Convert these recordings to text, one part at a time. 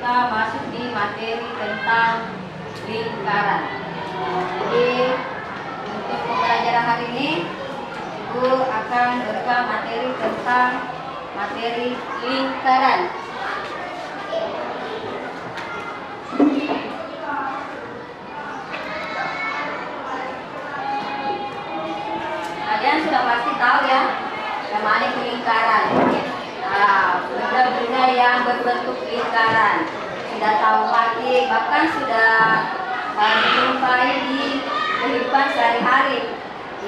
kita masuk di materi tentang lingkaran. Jadi untuk pembelajaran hari ini, Ibu akan berikan materi tentang materi lingkaran. Kalian sudah pasti tahu ya, yang mana itu lingkaran. Benda-benda yang berbentuk lingkaran sudah tahu pasti, bahkan sudah dijumpai di kehidupan sehari-hari.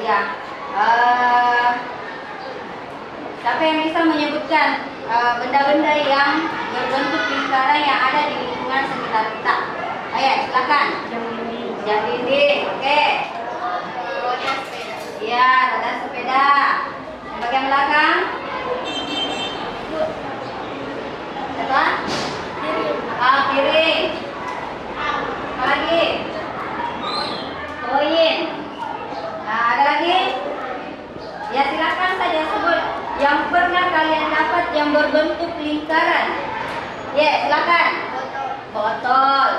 Iya. Siapa yang bisa menyebutkan benda-benda yang berbentuk lingkaran yang ada di lingkungan sekitar kita? Ayo, silakan. Jam dinding, oke. Iya, roda sepeda. Yang bagian belakang? Apa? Piring. Apa lagi? Koin. Nah, ada lagi? Ya, silakan saja sebut yang pernah kalian dapat yang berbentuk lingkaran. Ya, silakan. Botol.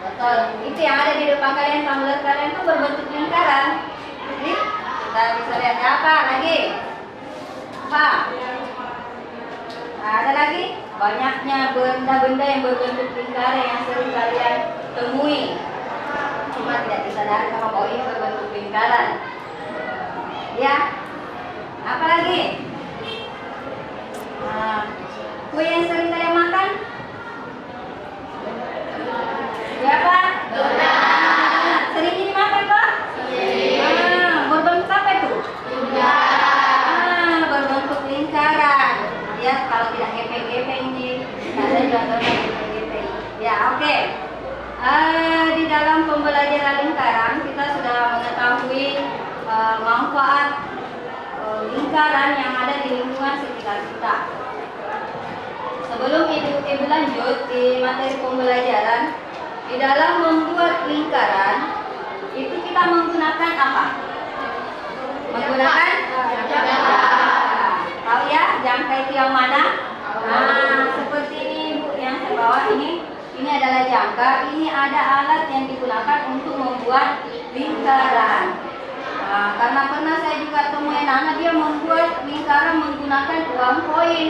Botol. Itu yang ada di depan kalian, tumbler kalian itu berbentuk lingkaran. Jadi, kita bisa lihat apa lagi? Apa? Nah, ada lagi? Banyaknya benda-benda yang berbentuk lingkaran yang sering kalian temui. Cuma tidak disadari kalau koin berbentuk lingkaran. Ya. Apa lagi? Kue yang sering kalian makan? Siapa? Sering ini makan kok? Berbentuk apa itu? Berbentuk lingkaran. Ya, kalau tidak gepeng-gepeng di ada juga gepeng-gepeng. Ya, oke. Di dalam pembelajaran lingkaran kita sudah mengetahui manfaat lingkaran yang ada di lingkungan sekitar kita. Sebelum ibu lanjut di materi pembelajaran, di dalam membuat lingkaran itu kita menggunakan apa? Menggunakan jangka. Tahu ya jangka itu yang mana? Seperti ini Bu yang saya bawa ini adalah jangka. Ini ada alat yang digunakan untuk membuat lingkaran. Karena pernah saya juga temui anak dia membuat lingkaran menggunakan uang koin.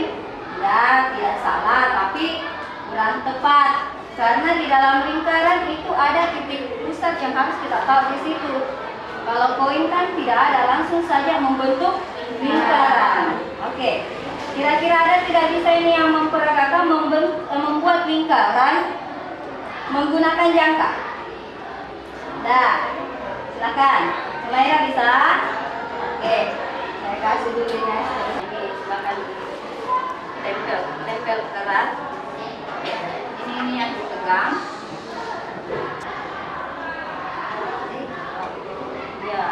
Ya, tidak salah, tapi kurang tepat. Karena di dalam lingkaran itu ada titik pusat yang harus kita tahu di situ. Kalau koin kan tidak ada, langsung saja membentuk lingkaran. Oke. Kira-kira ada tidak bisa ini yang memperagakan membuat lingkaran menggunakan jangka? Nah, silakan. Selaira bisa? Oke. Saya kasih dulu ya. Ini silakan tempel keras. Ini yang dipegang. Ya.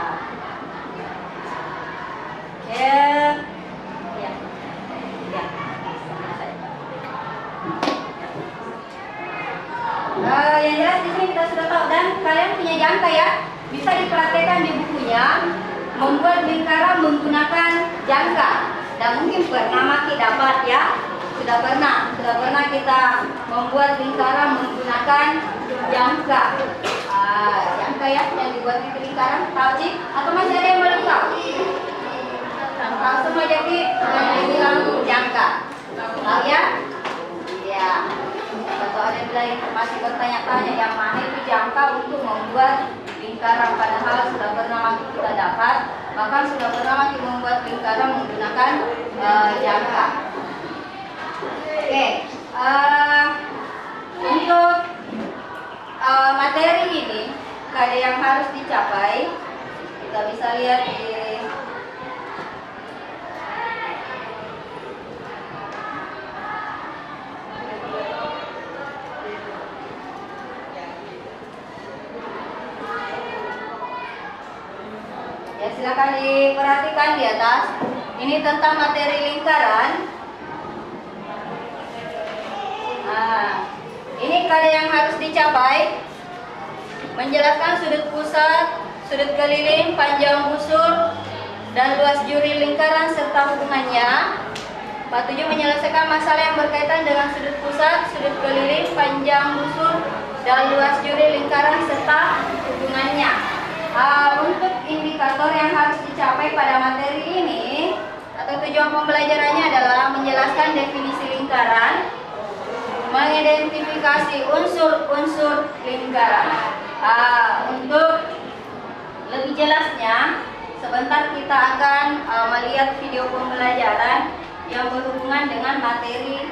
Yang jelas di sini kita sudah tahu dan kalian punya jangka ya. Bisa diperhatikan di bukunya membuat lingkaran menggunakan jangka. Dan mungkin pernah Maki dapat ya. Sudah pernah kita membuat lingkaran menggunakan jangka. Jangka ya yang dibuat di lingkaran. Tahu sih? Atau masih ada yang belum tahu? Tahu semua jadi yang bilang jangka. Tahu ya? Ya. Atau ada yang bilang masih bertanya-tanya yang mana itu jangka untuk membuat lingkaran, padahal sudah pernah kita dapat, bahkan sudah pernah kita membuat lingkaran menggunakan jangka. Oke, untuk materi ini ada yang harus dicapai. Kita bisa lihat di silakan diperhatikan di atas. Ini tentang materi lingkaran. Ini kada yang harus dicapai. Menjelaskan sudut pusat, sudut keliling, panjang busur, dan luas juri lingkaran serta hubungannya. 7. Menyelesaikan masalah yang berkaitan dengan sudut pusat, sudut keliling, panjang busur, dan luas juri lingkaran serta hubungannya. Untuk indikator yang harus dicapai pada materi ini atau tujuan pembelajarannya adalah menjelaskan definisi lingkaran, mengidentifikasi unsur-unsur lingkaran. Untuk lebih jelasnya, sebentar kita akan melihat video pembelajaran yang berhubungan dengan materi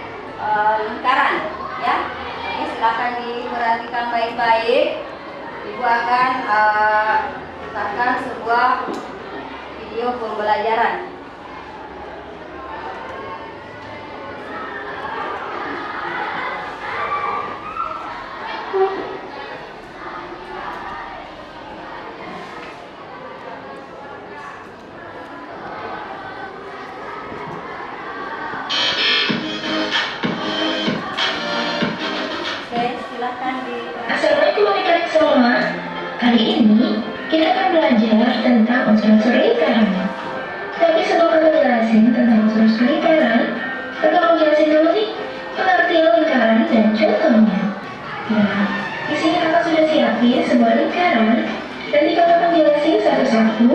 lingkaran, ya. Oke, silakan diperhatikan baik-baik. Ibu akan putarkan sebuah video pembelajaran. Assalamualaikum adik-adik semua. Kali ini kita akan belajar tentang unsur-unsur lingkaran. Tapi sebelum kita jelasin tentang unsur-unsur lingkaran, kita mau jelasin dulu nih pengertian lingkaran dan contohnya. Nah, di sini kakak sudah siapin sebuah lingkaran. Nanti kakak akan jelasin satu-satu.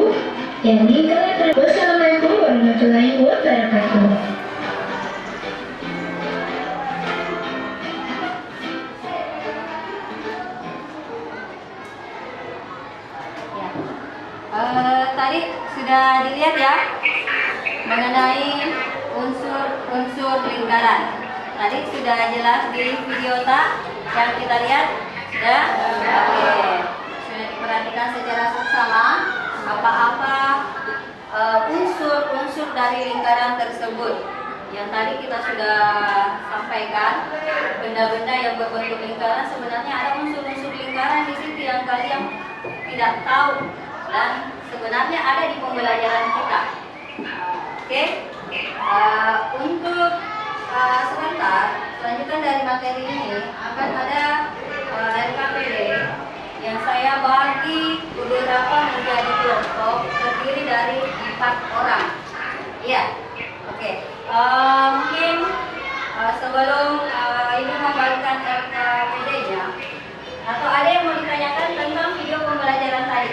Jadi kalian Wassalamualaikum warahmatullahi wabarakatuh. Tadi sudah dilihat ya mengenai unsur-unsur lingkaran. Tadi sudah jelas di video yang kita lihat, sudah. Oke, sudah diperhatikan secara seksama apa-apa unsur-unsur dari lingkaran tersebut. Yang tadi kita sudah sampaikan, benda-benda yang berbentuk lingkaran, sebenarnya ada unsur-unsur lingkaran di situ yang kalian tidak tahu dan sebenarnya ada di pembelajaran kita. Oke. Untuk sebentar lanjutan dari materi ini akan ada LKPD yang saya bagi beberapa menjadi kelompok terdiri dari 4 orang. Iya. Oke. Mungkin sebelum ini membagikan LKPD-nya, atau ada yang mau ditanyakan tentang video pembelajaran tadi?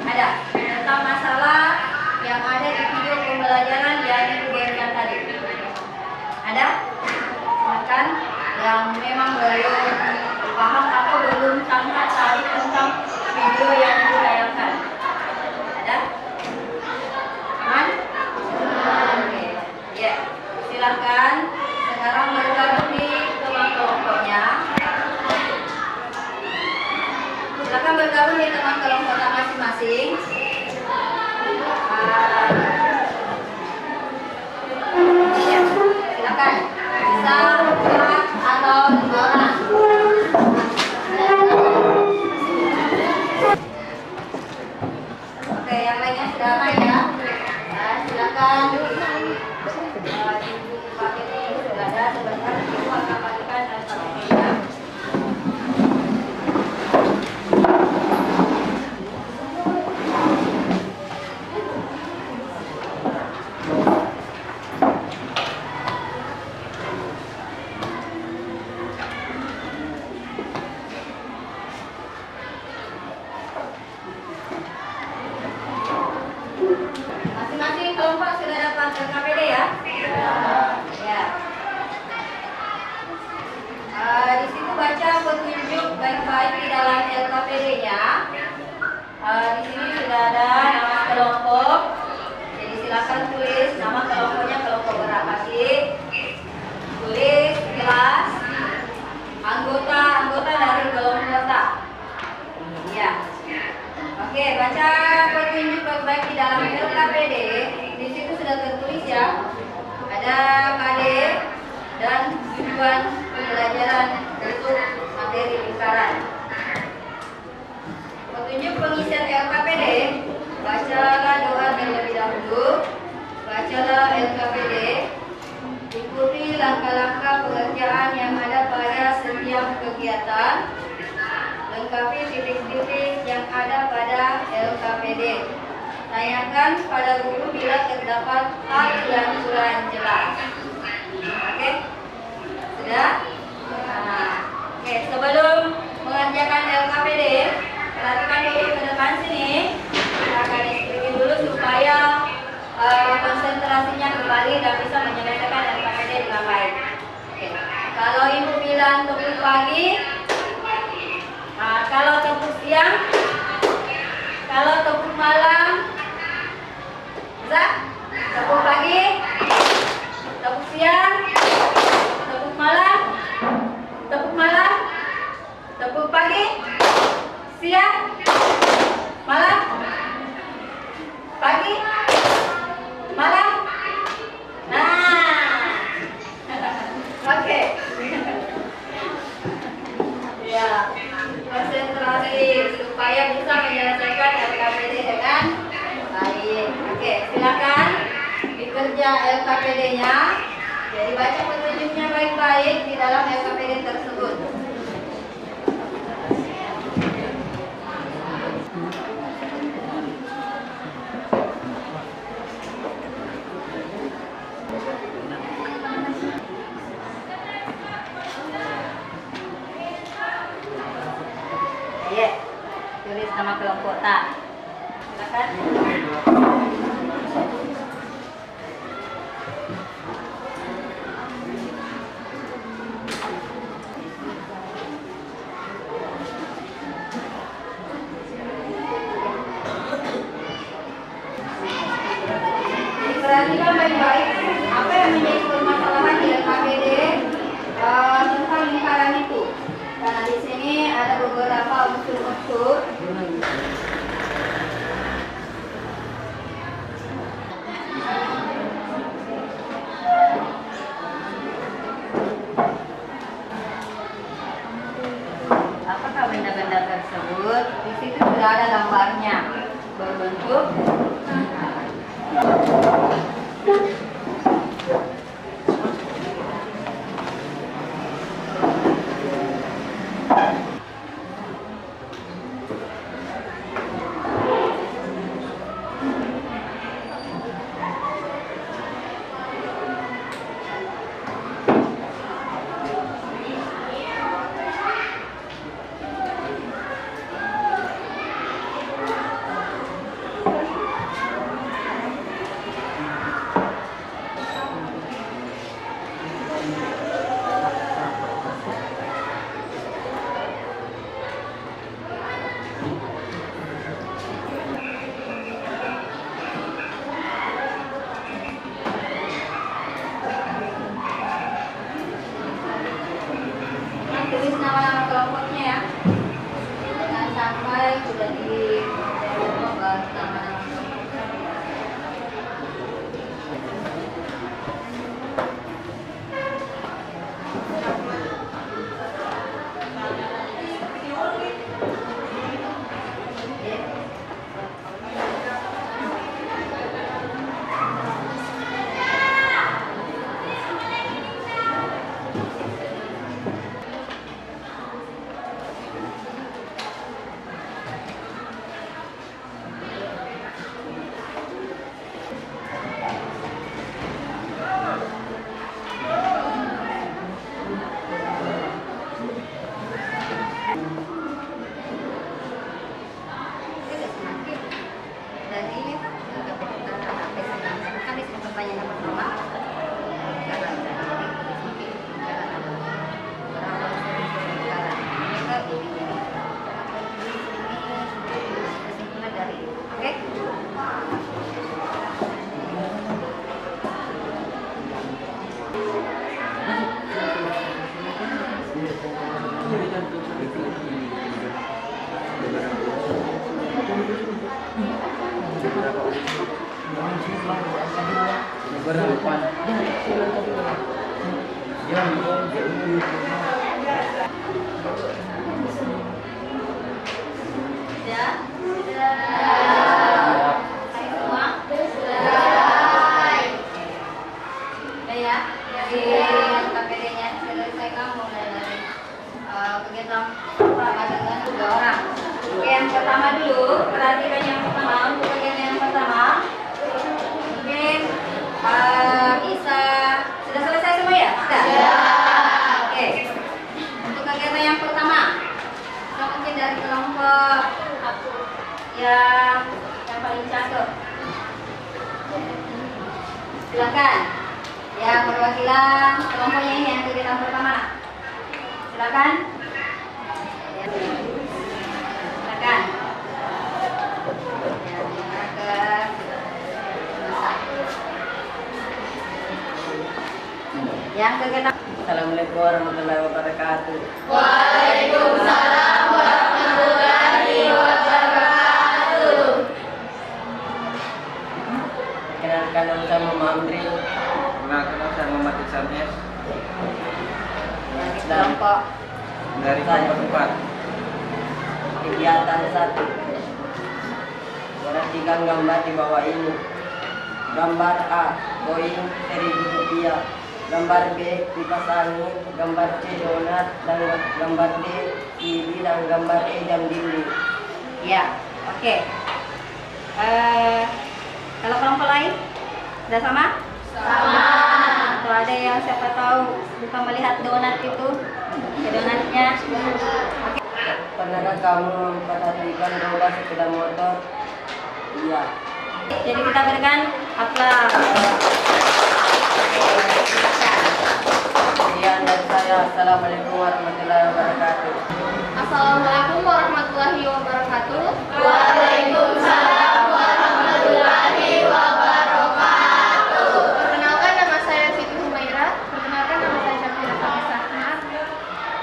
Ada tentang masalah yang ada di video pembelajaran yang diberikan tadi. Ada? Silakan yang memang belum paham atau belum tangkap tadi tentang video yang ditayangkan. Ada? Aman? Oke. Ya, silakan sekarang bergabung di teman kelompoknya. Silakan bergabung di teman kelompoknya masing-masing. Ya, silakan. Bisa 4 atau 5 orang. Oke, yang lainnya sudah main ya. Silakan. Ibu Pak ini sudah ada, sebentar Ibu akan bagikan dan sebagainya. Masing-masing kelompok sudah dapat LKPD ya? Ya. Di situ baca petunjuk baik-baik di dalam LKPD-nya. Di sini sudah ada nama kelompok. Jadi silakan tulis nama kelompoknya, kelompok berapa sih? Tulis kelas, anggota dari kelompok. Ya. Oke, baca petunjuk baik-baik di dalam LKPD. Di situ sudah tertulis ya. Ada KD dan tujuan pembelajaran untuk materi lingkaran. Petunjuk pengisian LKPD. Bacalah doa terlebih dahulu. Bacalah LKPD. Ikuti langkah-langkah pengerjaan yang ada pada setiap kegiatan. Lengkapi titik-titik yang ada pada LKPD. Tanyakan pada guru bila terdapat hal yang kurang jelas. Sudah? Nah, oke, sebelum mengerjakan LKPD, perhatikan dulu ke depan sini. Kita akan screening dulu supaya konsentrasinya kembali dan bisa menyelesaikan LKPD dengan baik. Oke. Kalau ibu bilang tepuk pagi, kalau tepuk siang, kalau tepuk malam, bisa? Tepuk pagi, tepuk siang, tepuk malam, tepuk pagi, siang, malam, pagi, malam. Nah, oke. Ya, konsentrasi supaya bisa menyelesaikan LKPD dengan baik. Oke, silakan dikerja LKPD-nya. Jadi baca petunjuknya baik-baik di dalam LKPD tersebut. Ya, tulis nama kelompok tak. Silakan. Perhatikan baik-baik apa yang menjadi permasalahan di LKPD tentang lingkaran itu. Karena di sini ada beberapa unsur-unsur. Apakah benda-benda tersebut? Di situ sudah ada gambarnya berbentuk tulis nama-nama kelompoknya ya. Jangan sampai sudah di nama-nama kelompoknya. Yang pertama dulu, perhatikan yang pertama, untuk bagian yang pertama. Mungkin bisa sudah selesai semua ya? Sudah. silakan. Ya, perwakilan kelompoknya ini yang kegiatan pertama. Silakan. Ya. Silakan. Yang kegiatan. Assalamualaikum warahmatullahi wabarakatuh. Waalaikumsalam warahmatullahi wabarakatuh. Kenalkan nama saya Muhammad Amri. Perkenalkan saya Muhammad Iksan S. Dari kelompok. Dari kelompok 4. Kegiatan 1. Perhatikan gambar di bawah ini. Gambar A, koin Rp1.000. Gambar B, kipas angin. Gambar C, donat. Dan gambar D, CD. Dan gambar E, jam dinding. Ya, oke. Kalau kelompok lain, sudah sama? Sama. Atau ada yang siapa tahu bisa melihat donat itu? Ya, donatnya. Oke. Pernahkah kamu memperhatikan roda sepeda motor? Iya. Jadi kita berikan aplaus. Sekian dari saya. Assalamualaikum warahmatullahi wabarakatuh. Assalamualaikum warahmatullahi wabarakatuh. Waalaikumsalam warahmatullahi wabarakatuh. Perkenalkan nama saya Siti Humaira. Perkenalkan nama saya Syafira Faiza Ahmad.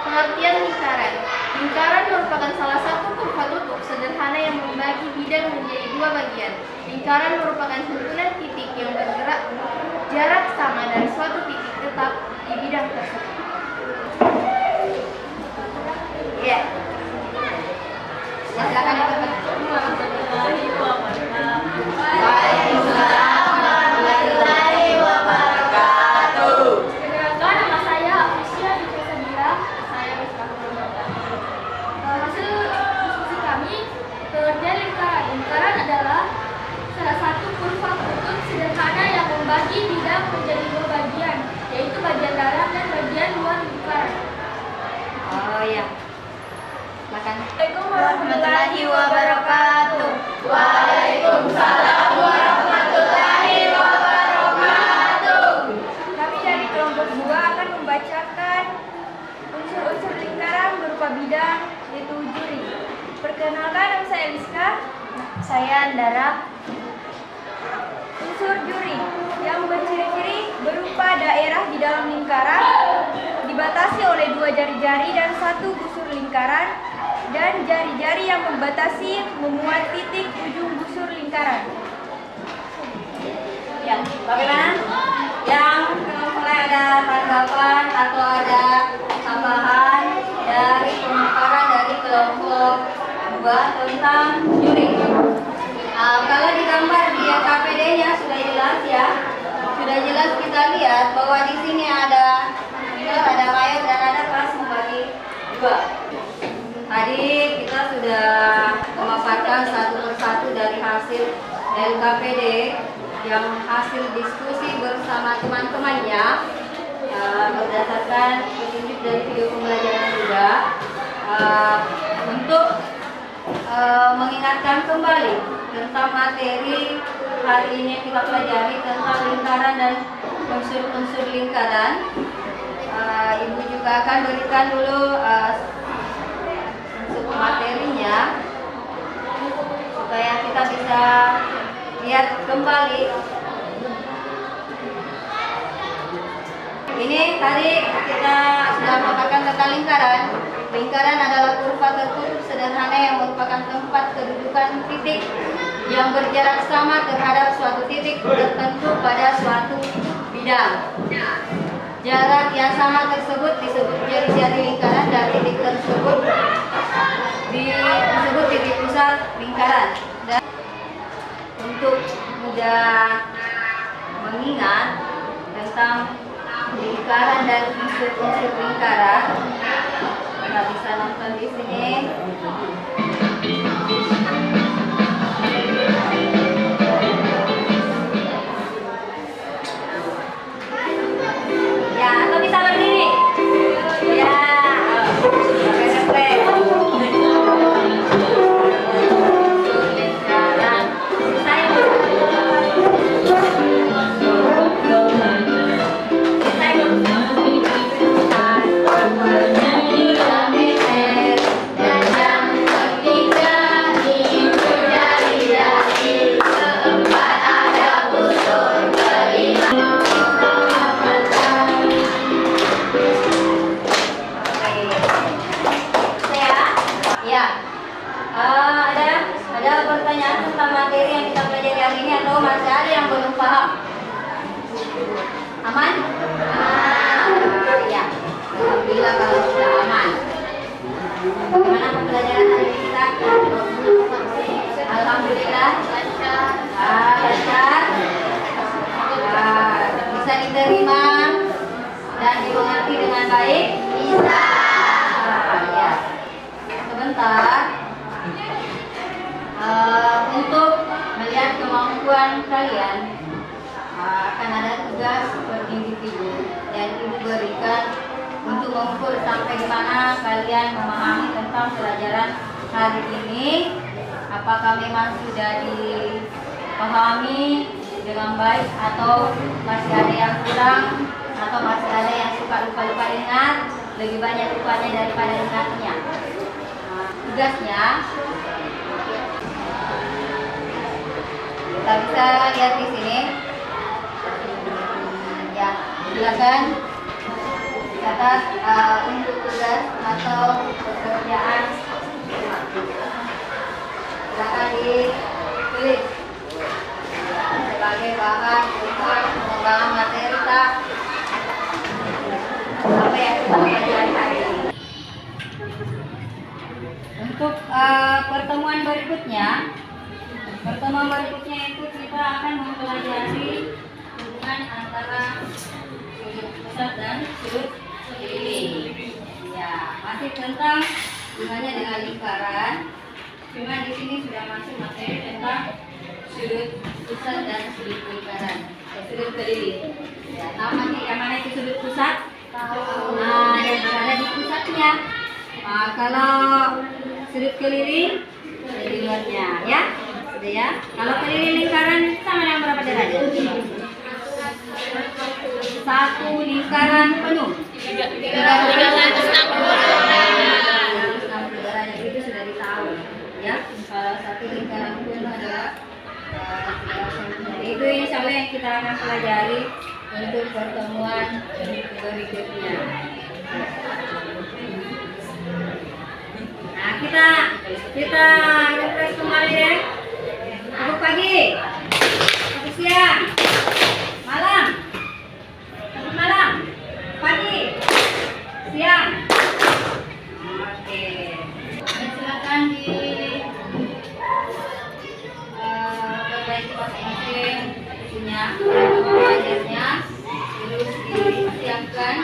Pengertian lingkaran. Lingkaran merupakan salah satu kurva tutup sederhana yang membagi bidang menjadi dua bagian. Lingkaran merupakan himpunan titik yang bergerak jarak sama dari suatu titik tetap di bidang tersebut. Ya. Silakan Waalaikumsalam warahmatullahi wabarakatuh. Perkenalkan nama saya Afisya Dika Sabila. Saya hasil diskusi kami, pengertian lingkaran. Lingkaran adalah salah satu kurva kutub sederhana yang membagi bidang menjadi dua bagian, yaitu bagian dalam dan bagian luar lingkaran. Oh ya. Silakan. Assalamualaikum warahmatullahi wabarakatuh. Waalaikumsalam warahmatullahi wabarakatuh. Kami dari kelompok 2 akan membacakan unsur-unsur lingkaran berupa bidang, yaitu juri. Perkenalkan, nama saya Eliska. Saya Andara. Unsur juri yang berciri-ciri berupa daerah di dalam lingkaran, dibatasi oleh 2 jari-jari dan 1 busur lingkaran, dan jari-jari yang membatasi memuat titik ujung busur lingkaran. Ya, bagaimana? Yang mulai ada tanggapan atau ada tambahan dari pemaparan dari kelompok 2 tentang juri. Kalau digambar di KPD-nya sudah jelas ya, sudah jelas kita lihat bahwa di sini ada layar dan ada kelas membagi 2. Tadi kita sudah memaparkan satu persatu dari hasil LKPD yang hasil diskusi bersama teman-temannya berdasarkan petunjuk dari video pembelajaran juga untuk mengingatkan kembali tentang materi hari ini yang kita pelajari tentang lingkaran dan unsur-unsur lingkaran. Ibu juga akan berikan dulu materinya supaya kita bisa lihat kembali. Ini tadi kita sudah memaparkan tentang lingkaran. Lingkaran adalah kurva tertutup sederhana yang merupakan tempat kedudukan titik yang berjarak sama terhadap suatu titik tertentu pada suatu bidang. Jarak yang sama tersebut disebut jari-jari lingkaran dan titik tersebut disebut titik pusat lingkaran. Dan untuk mudah mengingat tentang lingkaran dan unsur-unsur lingkaran, kita bisa nonton di sini. Ya, atau bisa berdiri. Ya, keren-keren. Lingkaran. Saya baik? Bisa. Ya. Sebentar. Untuk melihat kemampuan kalian, akan ada tugas per individu yang ibu berikan untuk mengukur sampai di mana kalian memahami tentang pelajaran hari ini. Apakah memang sudah dipahami dengan baik atau masih ada yang kurang atau masih ada yang suka lupa-lupa ingat, lebih banyak lupanya daripada ingatnya. Tugasnya kita bisa lihat di sini. Ya, silakan catat untuk tugas atau pekerjaan. Silakan ditulis sebagai bahan untuk pengembangan materi tak apa yang kita pelajari hari ini. Untuk pertemuan berikutnya itu kita akan mempelajari hubungan antara sudut pusat dan sudut keliling. Ya, masih tentang hubungannya dengan lingkaran. Cuma di sini sudah masuk materi tentang sudut pusat dan sudut lingkaran, sudut keliling. Ya, tahu nanti yang mana itu sudut pusat? Nah, yang berada di pusatnya. Kalau sudut keliling ada di luarnya, ya. Sudah ya. Kalau keliling lingkaran sama yang berapa derajat? Satu lingkaran penuh. 360 derajat itu sudah ditahu, ya. Kalau satu lingkaran penuh adalah itu insya Allah yang kita akan pelajari untuk pertemuan berikutnya. Nah, kita refresh kembali ya. Untuk pagi, untuk siang, malam, untuk malam, pagi, siang. Oke. Silakan perbaiki masing-masing punya belajarnya, terus disiapkan.